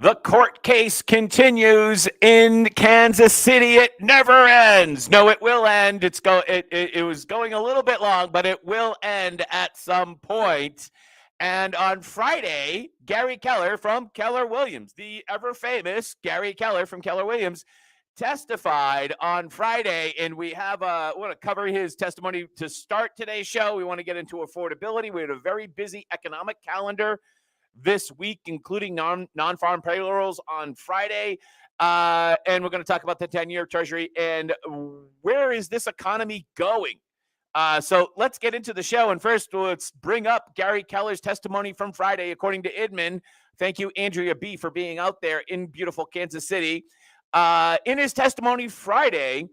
The court case continues in Kansas City. It never ends. No, it will end. It was going a little bit long, but it will end at some point. And on Friday, Gary Keller from Keller Williams, the ever famous Gary Keller from Keller Williams, testified on Friday, and we want to cover his testimony to start today's show. We want to get into affordability. We had a very busy economic calendar this week, including non-farm payrolls on Friday. And we're going to talk about the 10-year treasury and where is this economy going? So let's get into the show. And first, let's bring up Gary Keller's testimony from Friday, according to Inman. Thank you, Andrea B., for being out there in beautiful Kansas City. In his testimony Friday,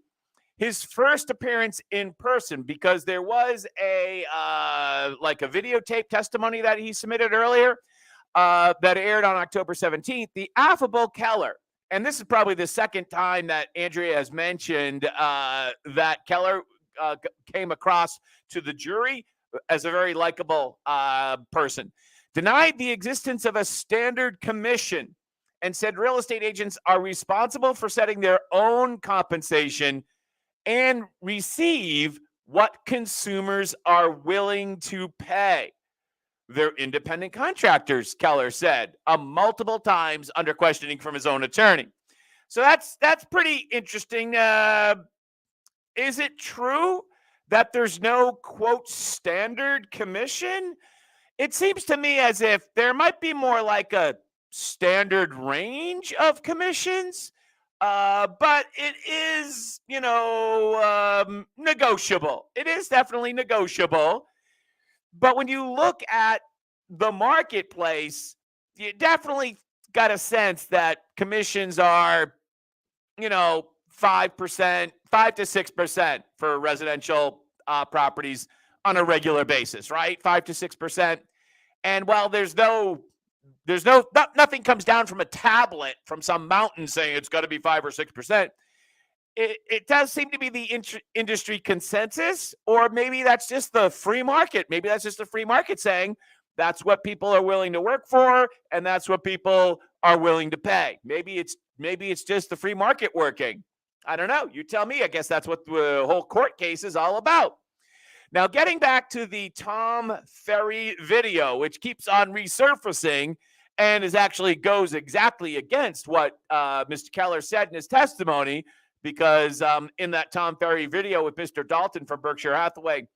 his first appearance in person, because there was a videotape testimony that he submitted earlier that aired on October 17th, the affable Keller. And this is probably the second time that Andrea has mentioned that Keller came across to the jury as a very likable person. Denied the existence of a standard commission and said real estate agents are responsible for setting their own compensation and receive what consumers are willing to pay. They're independent contractors, Keller said multiple times under questioning from his own attorney. So that's pretty interesting. Is it true that there's no, quote, standard commission? It seems to me as if there might be more like a standard range of commissions, but it is, negotiable. It is definitely negotiable. But when you look at the marketplace, you definitely got a sense that commissions are, 5%, 5 to 6% for residential properties on a regular basis, right? 5 to 6%. And while nothing comes down from a tablet from some mountain saying it's got to be 5 or 6%. It does seem to be the industry consensus, or maybe that's just the free market. Maybe that's just the free market saying that's what people are willing to work for, and that's what people are willing to pay. Maybe it's just the free market working. I don't know. You tell me. I guess that's what the whole court case is all about. Now, getting back to the Tom Ferry video, which keeps on resurfacing and goes exactly against what Mr. Keller said in his testimony, because in that Tom Ferry video with Mr. Dalton from Berkshire Hathaway,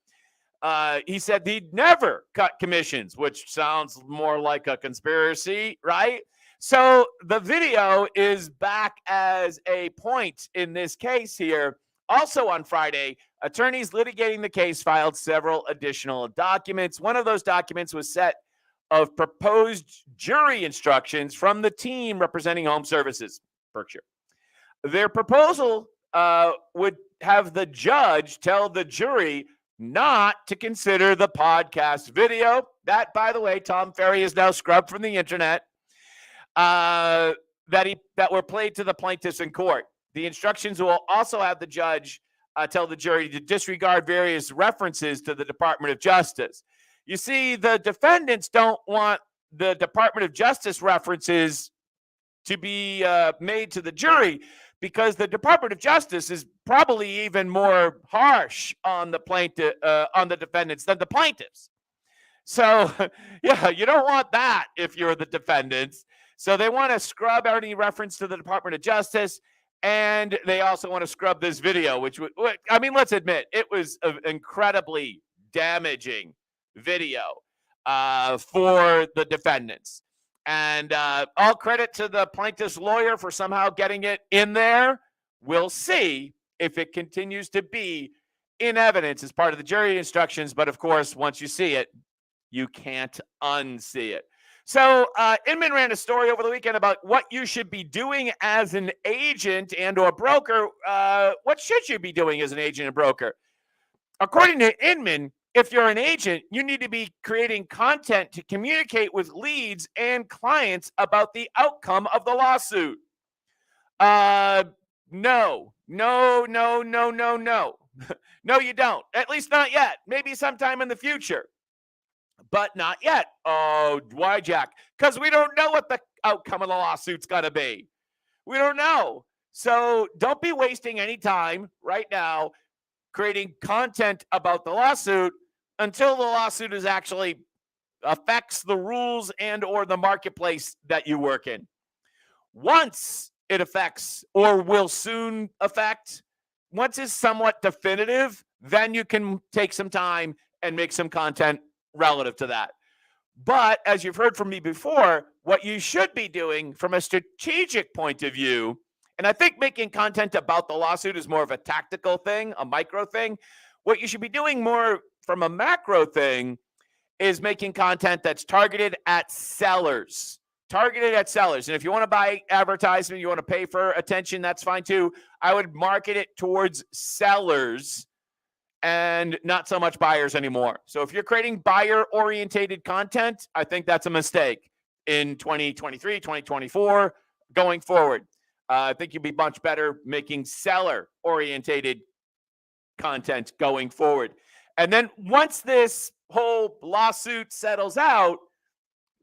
he said he'd never cut commissions, which sounds more like a conspiracy, right? So the video is back as a point in this case here. Also on Friday, attorneys litigating the case filed several additional documents. One of those documents was set of proposed jury instructions from the team representing Home Services, Berkshire. Their proposal would have the judge tell the jury not to consider the podcast video. That, by the way, Tom Ferry is now scrubbed from the internet, that were played to the plaintiffs in court. The instructions will also have the judge tell the jury to disregard various references to the Department of Justice. You see, the defendants don't want the Department of Justice references to be made to the jury, because the Department of Justice is probably even more harsh on the defendants than the plaintiffs. So, yeah, you don't want that if you're the defendants. So they want to scrub any reference to the Department of Justice, and they also want to scrub this video, which, let's admit, it was an incredibly damaging video for the defendants. And all credit to the plaintiff's lawyer for somehow getting it in there. We'll see if it continues to be in evidence as part of the jury instructions. But of course, once you see it, you can't unsee it. So Inman ran a story over the weekend about what you should be doing as an agent and or broker. What should you be doing as an agent and broker? According to Inman, if you're an agent, you need to be creating content to communicate with leads and clients about the outcome of the lawsuit. No. No, you don't. At least not yet. Maybe sometime in the future, but not yet. Oh, why, Jack? Because we don't know what the outcome of the lawsuit's going to be. We don't know. So don't be wasting any time right now creating content about the lawsuit until the lawsuit is actually affects the rules and or the marketplace that you work in. Once it affects or will soon affect, once it's somewhat definitive, then you can take some time and make some content relative to that. But as you've heard from me before, what you should be doing from a strategic point of view, and I think making content about the lawsuit is more of a tactical thing, a micro thing. What you should be doing more from a macro thing is making content that's targeted at sellers. Targeted at sellers. And if you want to buy advertisement, you want to pay for attention, that's fine too. I would market it towards sellers and not so much buyers anymore. So if you're creating buyer-orientated content, I think that's a mistake in 2023, 2024, going forward. I think you'd be much better making seller-orientated content going forward. And then once this whole lawsuit settles out,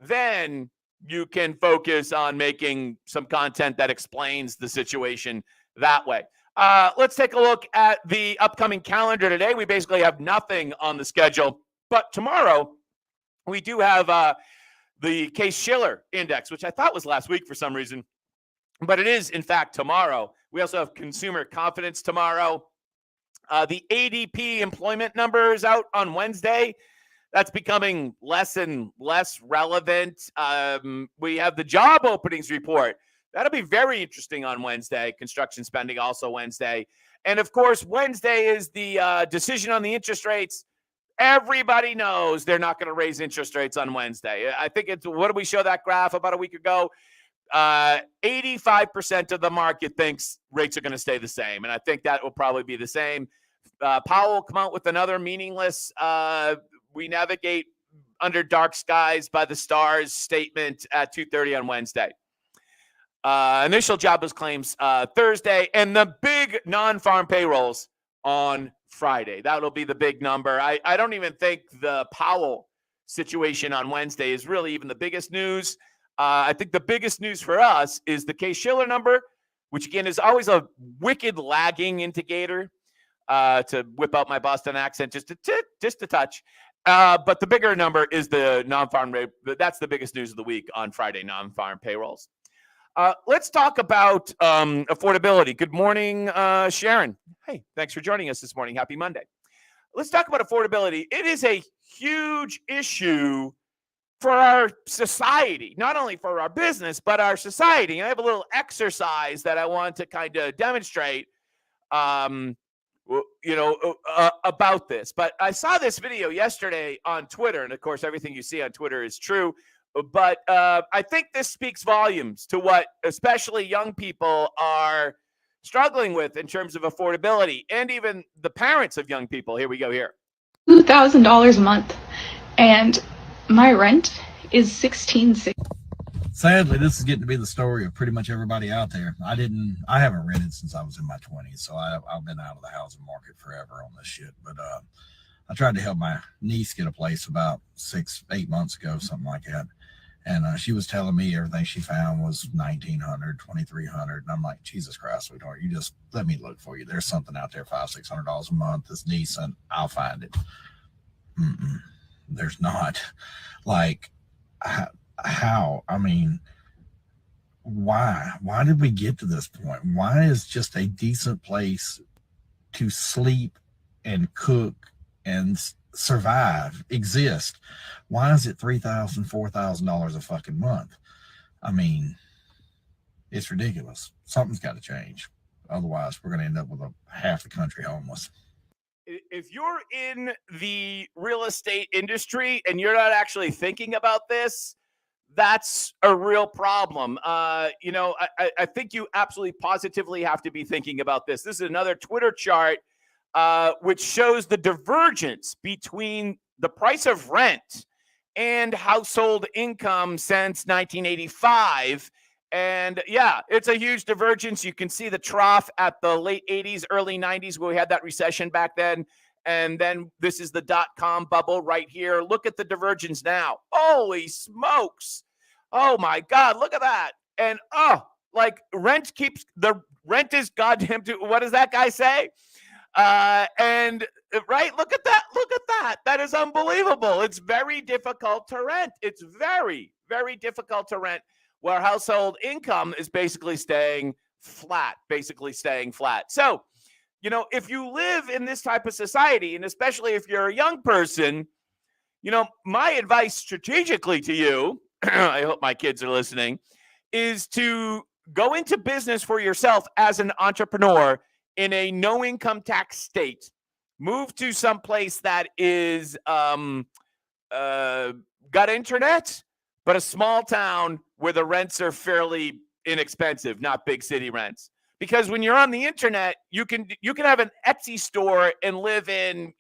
then you can focus on making some content that explains the situation that way. Let's take a look at the upcoming calendar today. We basically have nothing on the schedule, but tomorrow we do have the Case-Shiller index, which I thought was last week for some reason, but it is in fact tomorrow. We also have consumer confidence tomorrow. The ADP employment number is out on Wednesday. That's becoming less and less relevant. We have the job openings report. That'll be very interesting on Wednesday. Construction spending also Wednesday. And of course, Wednesday is the decision on the interest rates. Everybody knows they're not going to raise interest rates on Wednesday. I think it's, what did we show that graph about a week ago? 85% of the market thinks rates are going to stay the same. And I think that will probably be the same. Powell will come out with another meaningless, we navigate under dark skies by the stars statement at 2:30 on Wednesday. Initial jobless claims Thursday, and the big non-farm payrolls on Friday. That'll be the big number. I don't even think the Powell situation on Wednesday is really even the biggest news. I think the biggest news for us is the Case-Shiller number, which again is always a wicked lagging indicator, to whip out my Boston accent just a touch. But the bigger number is the non-farm rate. That's the biggest news of the week on Friday, non-farm payrolls. Let's talk about affordability. Good morning, Sharon. Hey, thanks for joining us this morning. Happy Monday. Let's talk about affordability. It is a huge issue for our society, not only for our business, but our society. And I have a little exercise that I want to kind of demonstrate, about this. But I saw this video yesterday on Twitter, and of course, everything you see on Twitter is true. But I think this speaks volumes to what especially young people are struggling with in terms of affordability, and even the parents of young people. Here we go here. $2,000 a month, and my rent is $1,660. Sadly, this is getting to be the story of pretty much everybody out there. I haven't rented since I was in my 20s, so I've been out of the housing market forever on this shit. But I tried to help my niece get a place about 6-8 months ago, something like that. And she was telling me everything she found was $1,900, $2,300. And I'm like, Jesus Christ, sweetheart, you just let me look for you. There's something out there, $500-600 a month that's decent. I'll find it. There's not. Like, how? I mean, why? Why did we get to this point? Why is just a decent place to sleep and cook and survive exist? Why is it $3,000, $4,000 a fucking month? I mean, it's ridiculous. Something's got to change. Otherwise, we're going to end up with half the country homeless. If you're in the real estate industry and you're not actually thinking about this, that's a real problem. I think you absolutely positively have to be thinking about this. This is another Twitter chart which shows the divergence between the price of rent and household income since 1985. And yeah, it's a huge divergence. You can see the trough at the late 80s, early 90s, where we had that recession back then. And then this is the dot-com bubble right here. Look at the divergence now. Holy smokes. Oh my God, look at that. And like the rent is goddamn too. What does that guy say? And right, look at that. Look at that. That is unbelievable. It's very difficult to rent. It's very, very difficult to rent where household income is basically staying flat, So, if you live in this type of society, and especially if you're a young person, my advice strategically to you, I hope my kids are listening, is to go into business for yourself as an entrepreneur in a no income tax state. Move to some place that is got internet, but a small town where the rents are fairly inexpensive, not big city rents. Because when you're on the internet, you can have an Etsy store and live in,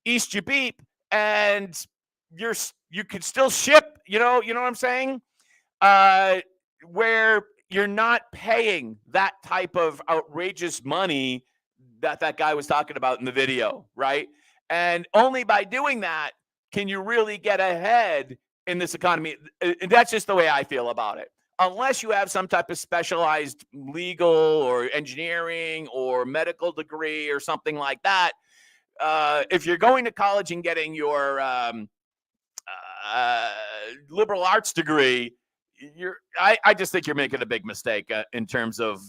East Jabip, and you could still ship, you know what I'm saying? Where you're not paying that type of outrageous money that guy was talking about in the video, right? And only by doing that can you really get ahead in this economy. And that's just the way I feel about it. Unless you have some type of specialized legal or engineering or medical degree or something like that, if you're going to college and getting your liberal arts degree, I just think you're making a big mistake in terms of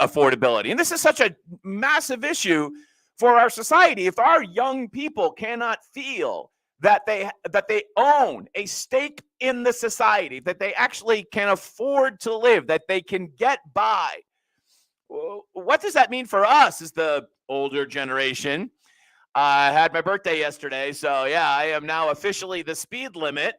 affordability. And this is such a massive issue for our society. If our young people cannot feel that they own a stake in the society, that they actually can afford to live, that they can get by, what does that mean for us as the older generation? I had my birthday yesterday, so yeah, I am now officially the speed limit,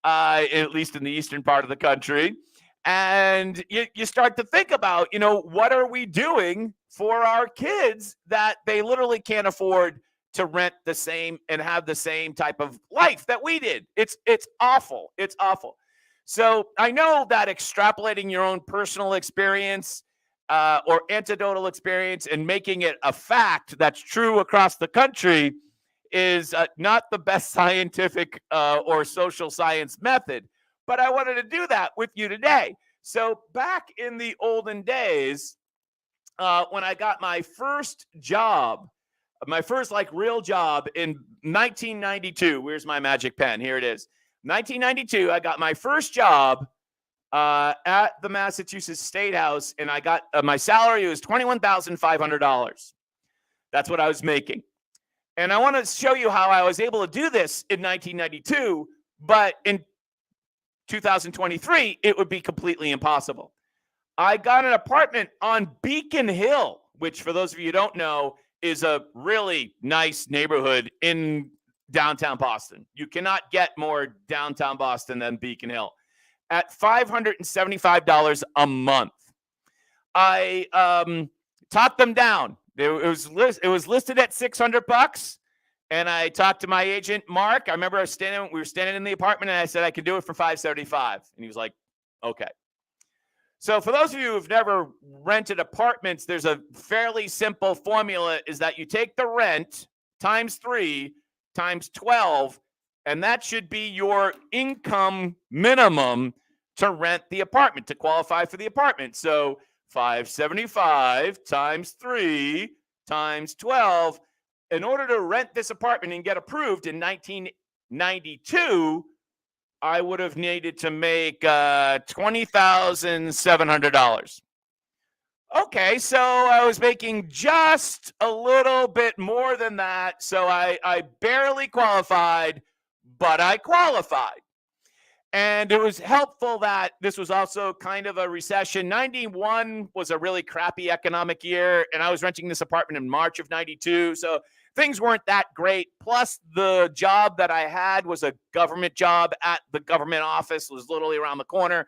at least in the eastern part of the country. And you start to think about, what are we doing for our kids that they literally can't afford to rent the same and have the same type of life that we did. It's awful. It's awful. So I know that extrapolating your own personal experience or anecdotal experience and making it a fact that's true across the country is not the best scientific or social science method. But I wanted to do that with you today. So back in the olden days, when I got my first job, my first real job in 1992. Where's my magic pen? Here it is. 1992, I got my first job at the Massachusetts State House, and I got my salary was $21,500. That's what I was making. And I want to show you how I was able to do this in 1992, but in 2023, it would be completely impossible. I got an apartment on Beacon Hill, which for those of you who don't know, is a really nice neighborhood in downtown Boston. You cannot get more downtown Boston than Beacon Hill at $575 a month. I talked them down. It was listed at $600, and I talked to my agent Mark. I remember we were standing in the apartment, and I said I could do it for $575, and he was like, "Okay." So for those of you who've never rented apartments, there's a fairly simple formula: is that you take the rent times 3 times 12, and that should be your income minimum to rent the apartment, to qualify for the apartment. So 575 times 3 times 12. In order to rent this apartment and get approved in 1992, I would have needed to make $20,700. Okay, so I was making just a little bit more than that. So I barely qualified, but I qualified. And it was helpful that this was also kind of a recession. 91 was a really crappy economic year, and I was renting this apartment in March of 92. So things weren't that great. Plus, the job that I had was a government job at the government office. It was literally around the corner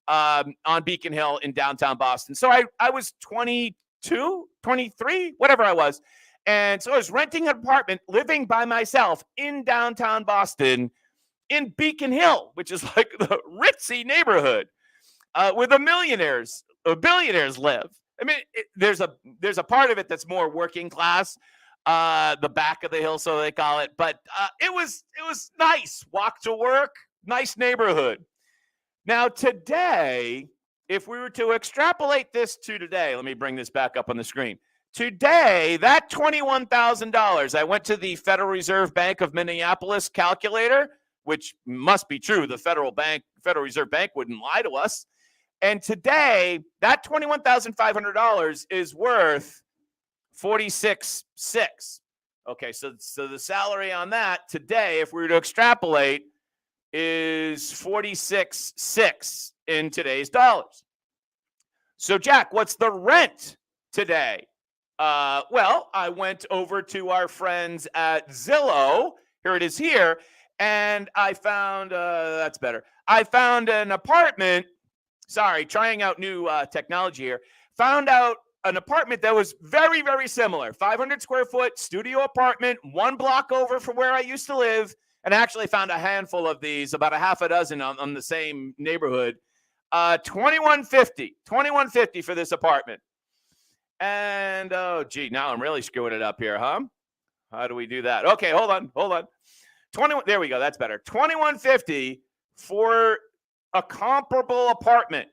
on Beacon Hill in downtown Boston. So I was 22, 23, whatever I was. And so I was renting an apartment, living by myself in downtown Boston, in Beacon Hill, which is like the ritzy neighborhood where the billionaires live. I mean, there's a part of it that's more working class, the back of the hill, so they call it. But it was nice. Walk to work, nice neighborhood. Now, today, if we were to extrapolate this to today, let me bring this back up on the screen. Today, that $21,000, I went to the Federal Reserve Bank of Minneapolis calculator, which must be true. The Federal Reserve Bank wouldn't lie to us. And today, that $21,500 is worth $46,600. Okay, so the salary on that today, if we were to extrapolate, is $46,600 in today's dollars. So, Jack, what's the rent today? Well, I went over to our friends at Zillow. Here it is here. And I found, that's better. I found an apartment. Sorry, trying out new technology here. Found out an apartment that was very, very similar. 500 square foot studio apartment, 1 block over from where I used to live. And I actually found a handful of these, about a half a dozen on the same neighborhood. $2,150 for this apartment. And, oh, gee, now I'm really screwing it up here, huh? How do we do that? Okay, hold on. 21. There we go. That's better. $2,150 for a comparable apartment.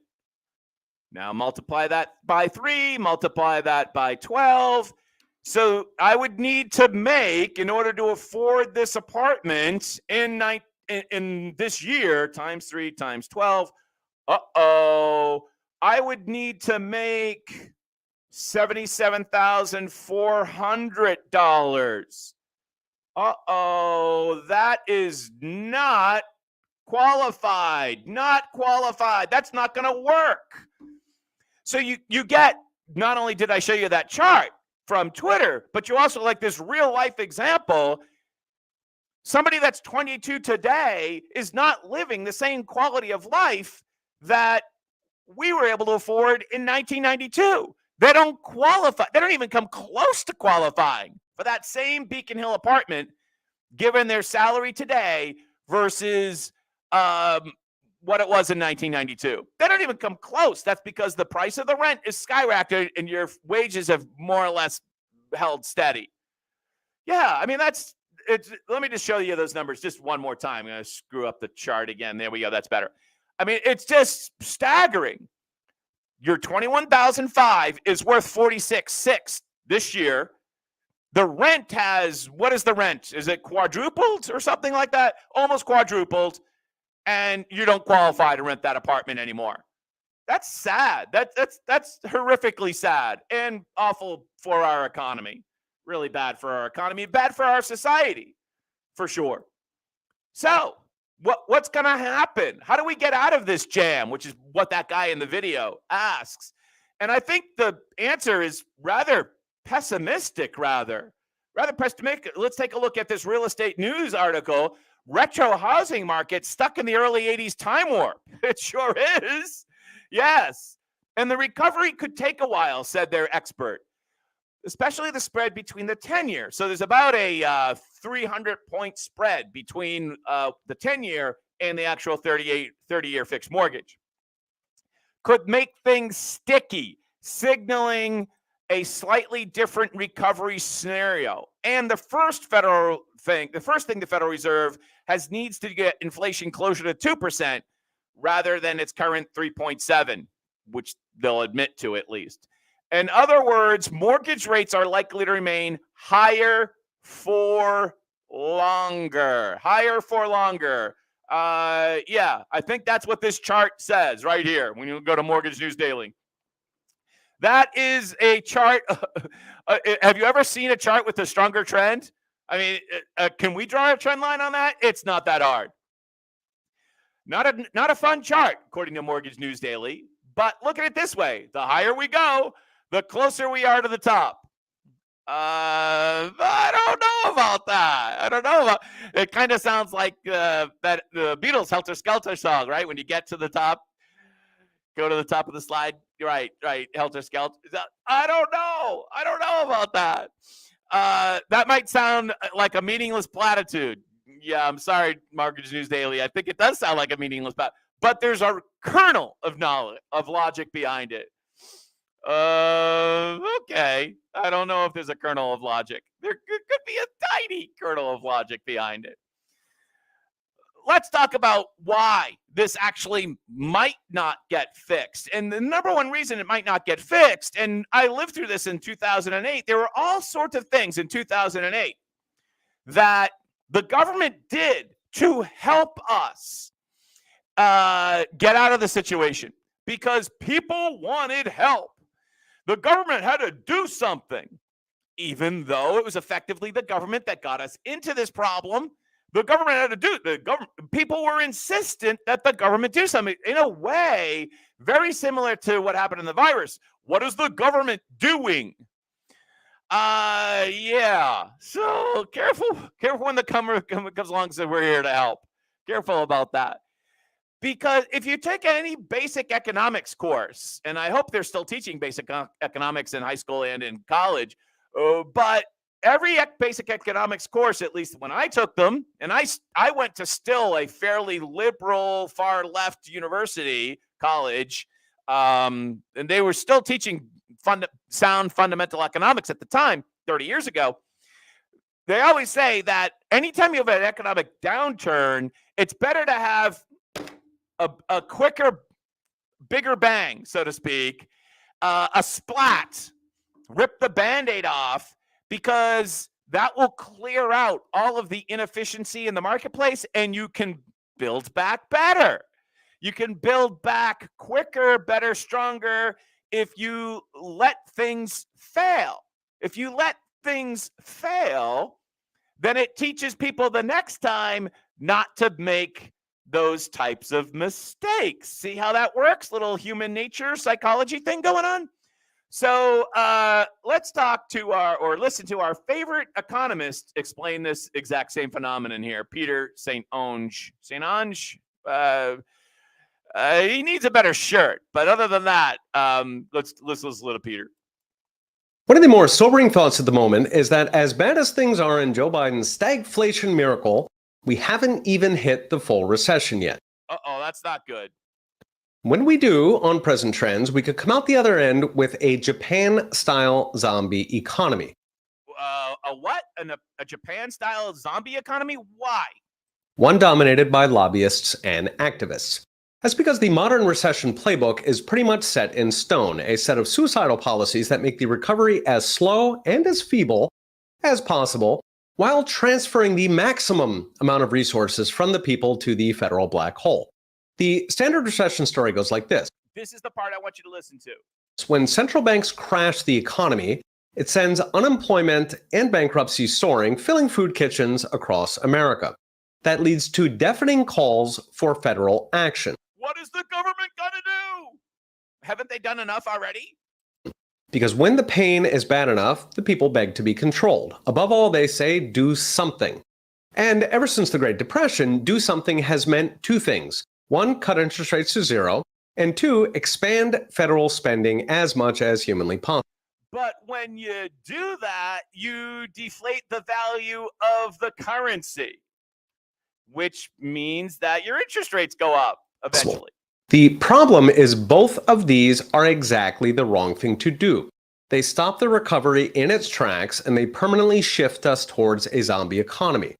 Now multiply that by 3, multiply that by 12. So I would need to make, in order to afford this apartment in this year, times 3 times 12. I would need to make $77,400. That is not qualified. That's not going to work. So you get, not only did I show you that chart from Twitter, but you also, like, this real life example. Somebody that's 22 today is not living the same quality of life that we were able to afford in 1992. They don't qualify. They don't even come close to qualifying for that same Beacon Hill apartment, given their salary today versus what it was in 1992. They don't even come close. That's because the price of the rent is skyrocketed and your wages have more or less held steady. Yeah, I mean, let me just show you those numbers just one more time. I'm going to screw up the chart again. There we go. That's better. I mean, it's just staggering. Your $21,500 is worth $46,600 this year. The rent what is the rent? Is it quadrupled or something like that? Almost quadrupled. And you don't qualify to rent that apartment anymore. That's sad. That's horrifically sad and awful for our economy. Really bad for our economy, bad for our society, for sure. So what's going to happen? How do we get out of this jam, which is what that guy in the video asks. And I think the answer is rather pessimistic, rather pessimistic. Let's take a look at this real estate news article. Retro housing market stuck in the early 80s time warp. It sure is. Yes. And the recovery could take a while, said their expert, especially the spread between the 10-year. So there's about a 300-point spread between the 10-year and the actual 30-year fixed mortgage. Could make things sticky, signaling a slightly different recovery scenario. And the first thing the Federal Reserve needs to get inflation closer to 2% rather than its current 3.7, which they'll admit to at least. In other words, mortgage rates are likely to remain higher for longer. Yeah, I think that's what this chart says right here when you go to Mortgage News Daily. That is a chart. Have you ever seen a chart with a stronger trend? I mean, can we draw a trend line on that? It's not that hard. Not a fun chart, according to Mortgage News Daily. But look at it this way. The higher we go, the closer we are to the top. I don't know about that. It kind of sounds like the Beatles Helter Skelter song, right? When you get to the top, go to the top of the slide. Right. Helter Skelter. I don't know about that. That might sound like a meaningless platitude. Yeah, I'm sorry, Mortgage News Daily. I think it does sound like a meaningless platitude, but there's a kernel of knowledge, of logic behind it. Okay. I don't know if there's a kernel of logic. There could be a tiny kernel of logic behind it. let's talk about why this actually might not get fixed. And the number one reason it might not get fixed, and I lived through this in 2008, there were all sorts of things in 2008 that the government did to help us get out of the situation because people wanted help. The government had to do something, even though it was effectively the government that got us into this problem. The government had to do it. People were insistent that the government do something in a way very similar to what happened in the virus. What is the government doing? Yeah. So careful when the comes along and says we're here to help. Careful about that. Because if you take any basic economics course, and I hope they're still teaching basic economics in high school and in college, but every basic economics course, at least when I took them, and I went to still a fairly liberal, far left university, college, and they were still teaching sound fundamental economics at the time, 30 years ago. They always say that anytime you have an economic downturn, it's better to have a quicker, bigger bang, so to speak, a splat, rip the Band-Aid off, because that will clear out all of the inefficiency in the marketplace and you can build back better. You can build back quicker, better, stronger if you let things fail. If you let things fail, then it teaches people the next time not to make those types of mistakes. See how that works? Little human nature psychology thing going on. So let's listen to our favorite economist explain this exact same phenomenon here. Peter St. Onge. He needs a better shirt, but other than that, let's listen to Peter. One of the more sobering thoughts at the moment is that as bad as things are in Joe Biden's stagflation miracle, we haven't even hit the full recession yet. Uh-oh, that's not good. When we do, on present trends, we could come out the other end with a Japan-style zombie economy. A what? A Japan-style zombie economy? Why? One dominated by lobbyists and activists. That's because the modern recession playbook is pretty much set in stone, a set of suicidal policies that make the recovery as slow and as feeble as possible, while transferring the maximum amount of resources from the people to the federal black hole. The standard recession story goes like this. This is the part I want you to listen to. When central banks crash the economy, it sends unemployment and bankruptcy soaring, filling food kitchens across America. That leads to deafening calls for federal action. What is the government going to do? Haven't they done enough already? Because when the pain is bad enough, the people beg to be controlled. Above all, they say, do something. And ever since the Great Depression, do something has meant two things. One, cut interest rates to zero, and two, expand federal spending as much as humanly possible. But when you do that, you deflate the value of the currency, which means that your interest rates go up eventually. The problem is both of these are exactly the wrong thing to do. They stop the recovery in its tracks and they permanently shift us towards a zombie economy.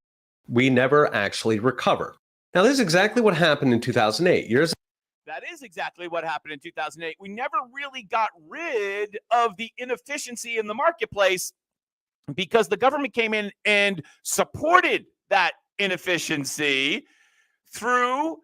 We never actually recover. Now, this is exactly what happened in 2008. That is exactly what happened in 2008. We never really got rid of the inefficiency in the marketplace because the government came in and supported that inefficiency through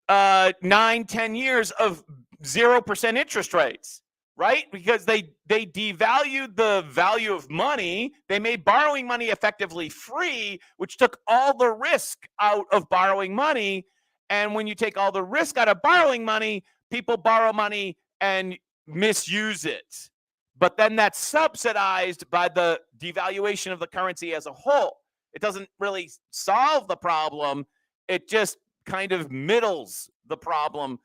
9-10 years of 0% interest rates, right? Because they devalued the value of money. They made borrowing money effectively free, which took all the risk out of borrowing money. And when you take all the risk out of borrowing money, people borrow money and misuse it. But then that's subsidized by the devaluation of the currency as a whole. It doesn't really solve the problem. It just kind of middles the problem,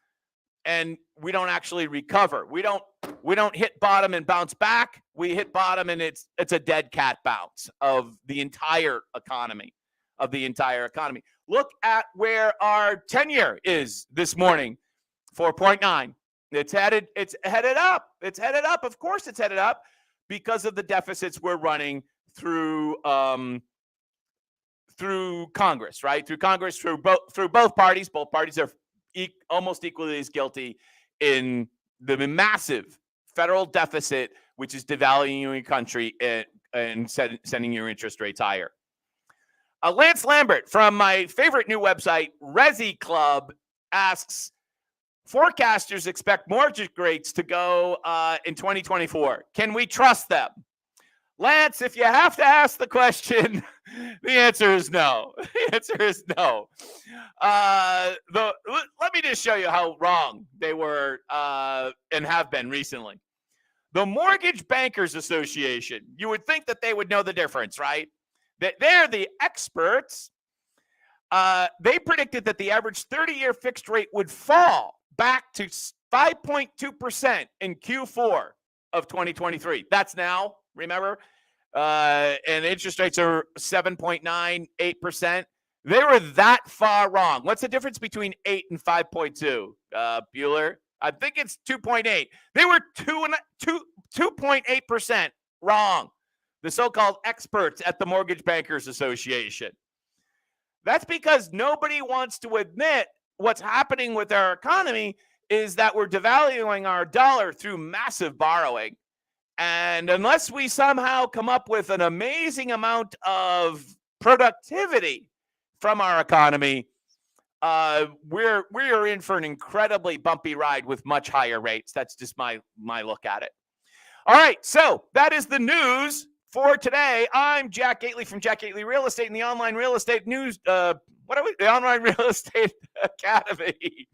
and we don't actually recover. We don't hit bottom and bounce back. We hit bottom and it's a dead cat bounce of the entire economy. Look at where our 10-year is this morning, 4.9. It's headed up. Of course it's headed up because of the deficits we're running through through Congress, right? Through Congress, through both parties. Both parties are almost equally as guilty in the massive federal deficit, which is devaluing your country and sending your interest rates higher. Lance Lambert from my favorite new website, Resi Club, asks, forecasters expect mortgage rates to go in 2024. Can we trust them? Lance, if you have to ask the question, the answer is no. The answer is no. Let me just show you how wrong they were and have been recently. The Mortgage Bankers Association, you would think that they would know the difference, right? They're the experts. They predicted that the average 30-year fixed rate would fall back to 5.2% in Q4 of 2023. That's now, remember? And interest rates are 7.98%. They were that far wrong. What's the difference between 8 and 5.2, Bueller? I think it's 2.8. They were 2.8% wrong. The so-called experts at the Mortgage Bankers Association. That's because nobody wants to admit what's happening with our economy is that we're devaluing our dollar through massive borrowing. And unless we somehow come up with an amazing amount of productivity from our economy, we are in for an incredibly bumpy ride with much higher rates. That's just my look at it. All right, so that is the news for today. I'm Jack Gately from Jack Gately Real Estate and the Online Real Estate News. The Online Real Estate Academy.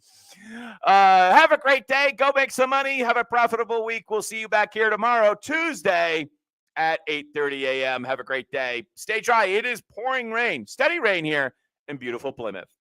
Have a great day. Go make some money. Have a profitable week. We'll see you back here tomorrow, Tuesday at 8:30 a.m. Have a great day. Stay dry. It is pouring rain, steady rain here in beautiful Plymouth.